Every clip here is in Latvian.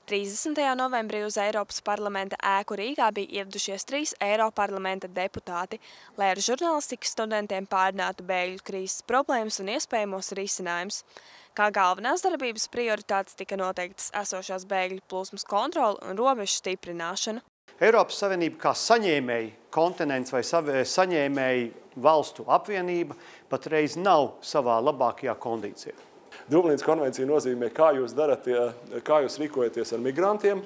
30. novembrī uz Eiropas parlamenta ēku Rīgā bija ieradušies 3 Eiroparlamenta deputāti, lai ar žurnālistikas studentiem pārunātu bēgļu krīzes problēmas un iespējamos risinājumus. Kā galvenās darbības prioritātes tika noteiktas esošās bēgļu plūsmas kontrole un robežu stiprināšana. Eiropas Savienība kā saņēmēji kontinents vai saņēmēji valstu apvienība patreiz nav savā labākajā kondīcijā. Dublinas konvencija nozīmē, kā jūs rīkojaties ar migrantiem,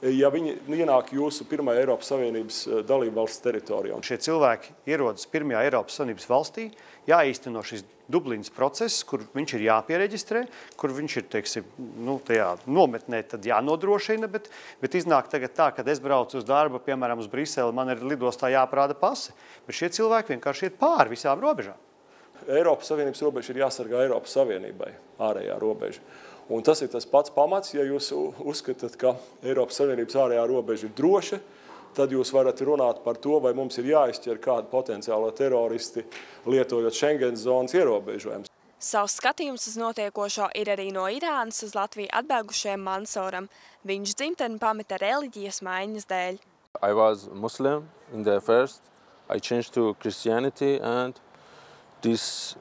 ja viņi ienāk jūsu pirmajā Eiropas Savienības dalību valsts teritorijā. Šie cilvēki ierodas pirmajā Eiropas Savienības valstī, jāīsteno šis Dublinas process, kur viņš ir jāpiereģistrē, kur viņš ir, teiksim, tajā nometnē tad jānodrošina, bet iznāk tagad tā, kad es braucu uz darbu, piemēram, uz Briseli, man ir lidostā jāprāda pase, bet šie cilvēki vienkārši iet pāri visām robežām. Eiropas Savienības robeža ir jāsargā Eiropas Savienībai, ārējā robeža. Un tas ir tas pats pamats, ja jūs uzskatāt, ka Eiropas Savienības ārējā robeža ir droša, tad jūs varat runāt par to, vai mums ir jāizķer kādi potenciāli teroristi, lietojot Schengens zonas ierobežojumus. Savs skatījums uz notiekošo ir arī no Irānas uz Latviju atbēgušajam Mansūram. Viņš dzimteni pameta reliģijas maiņas dēļ. I was Muslim in the first. I changed to Christianity and this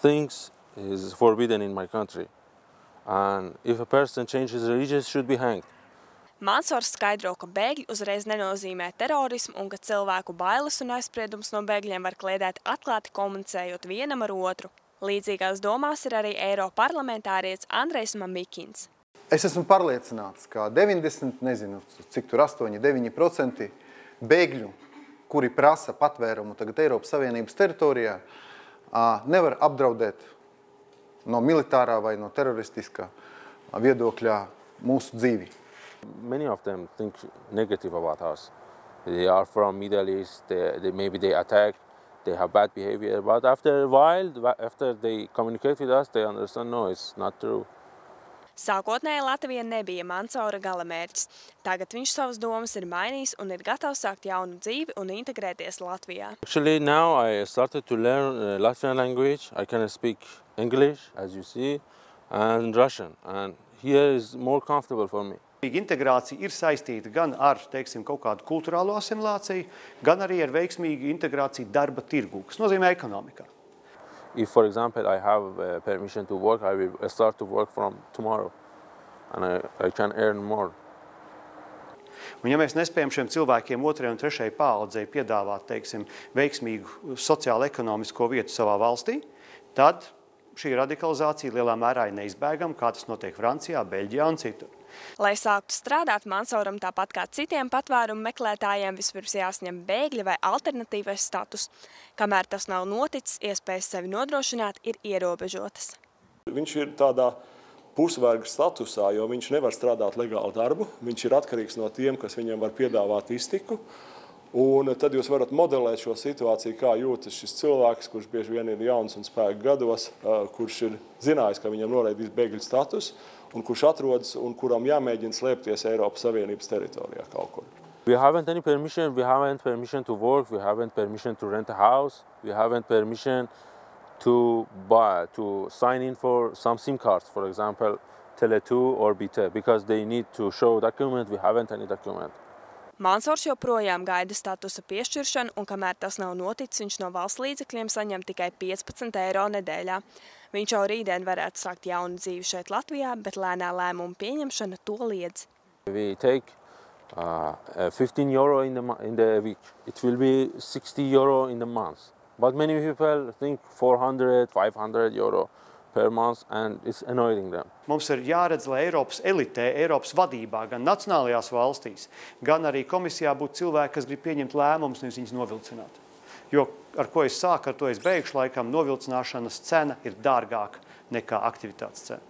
things is forbidden in my country. And if a person changes religion, should be hanged. Mansūrs skaidro, ka bēgļi uzreiz nenozīmē terorismu un ka cilvēku bailes un aizspriedums no bēgļiem var kliedēt atklāti komunicējot vienam ar otru. Līdzīgās domās ir arī Eiroparlamentārietis Andrejs Mamikins. Es esmu pārliecināts, ka 8–9% bēgļu, kuri prasa patvērumu tagad Eiropas Savienības teritorijā, nevar apdraudēt no militārā vai no teroristiskā viedokļā mūsu dzīvi. Many of them think negative about us. They are from Middle East, maybe they attack, they have bad behavior, but after a while, after they communicate with us, they understand, no, it's not true. Sākotnēji Latvija nebija Mansūra galamērķis. Tagad viņš savas domas ir mainījis un ir gatavs sākt jaunu dzīvi un integrēties Latvijā. Actually, now I started to learn Latvian language. I can speak English, as you see, and Russian. And here is more comfortable for me. Integrācija ir saistīta gan ar, teiksim, kaut kādu kulturālo asimilāciju, gan arī ar veiksmīgu integrāciju darba tirgū, kas nozīmē ekonomikā. If, for example, I have permission to work, I will start to work from tomorrow, and I can earn more. Un ja mēs nespējam šiem cilvēkiem 2. un 3. paaudzei piedāvāt, teiksim, veiksmīgu sociālo-ekonomisko vietu savā valstī, tad šī radikalizācija lielā mērā ir neizbēgama, kā tas notiek Francijā, Beļģijā un citur. Lai sāktu strādāt Mansūram tāpat kā citiem patvērumu meklētājiem, vispirms jāsņem bēgļa vai alternatīvais status. Kamēr tas nav noticis, iespējas sevi nodrošināt ir ierobežotas. Viņš ir tādā pusverga statusā, jo viņš nevar strādāt legālu darbu. Viņš ir atkarīgs no tiem, kas viņam var piedāvāt iztiku. Un tad jūs varat modelēt šo situāciju, kā jūtas šis cilvēks, kurš bieži vien ir jauns un spēka gados, kurš ir zinājis, ka viņam noraidīs bēgļu status, un kurš atrodas un kuram jāmēģina slēpties Eiropas Savienības teritorijā kaut kur. We haven't any permission. We haven't permission to work. We haven't permission to rent a house. We haven't permission to sign in for some SIM cards, for example, Tele2 or BT, because they need to show document. We haven't any document. Mansūrs joprojām gaida statusa piešķiršanu, un kamēr tas nav noticis, viņš no valsts līdzekļiem saņem tikai 15 eiro nedēļā. Viņš jau rītdien varētu sākt jaunu dzīvi šeit Latvijā, bet lēnā lēmuma pieņemšana to liedz. We take 15 euro in the week. It will be 60 euro in the month. But many people think 400, 500 euro per month, and it's annoying them. Mums ir jāredz, lai Eiropas elitē, Eiropas vadībā, gan nacionālajās valstīs, gan arī komisijā būtu cilvēki, kas grib pieņemt lēmumus, nevis viņus novilcināt. Jo ar ko es sāku, ar to es beigšu, laikam novilcināšanas cena ir dārgāka nekā aktivitātes cena.